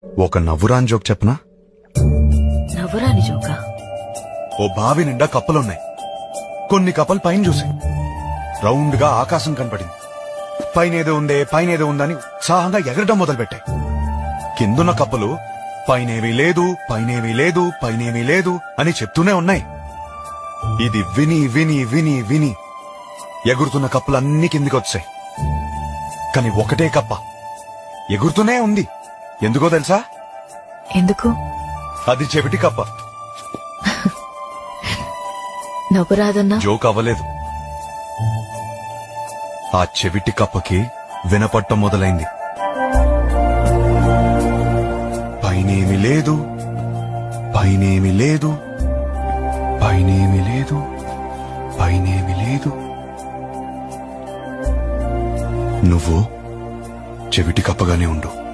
ఒక నవ్వురాని జోక్ చెప్పనా? నవ్వురాని జోకా? ఓ బావి నిండా కప్పలున్నాయి. కొన్ని కప్పలు పైన చూసాయి. రౌండ్ గా ఆకాశం కనపడింది. పైనేదో ఉందని ఉత్సాహంగా ఎగరడం మొదలుపెట్టాయి. కిందున్న కప్పలు పైనేమీ లేదు, పైనేమీ లేదు, పైనేమీ లేదు అని చెప్తూనే ఉన్నాయి. ఇది విని విని విని విని ఎగురుతున్న కప్పలన్నీ కిందికొచ్చాయి. కాని ఒకటే కప్ప ఎగురుతూనే ఉంది. ఎందుకో తెలుసా? ఎందుకు? అది చెవిటి కప్ప. నవ్వు రాదన్నా? జోక్ అవ్వలేదు. ఆ చెవిటి కప్పకి వినపట్టం మొదలైంది. పైనేమి లేదు, పైనేమి లేదు, పైనేమి లేదు, పైనేమి లేదు. నువ్వు చెవిటి కప్పగానే ఉండు.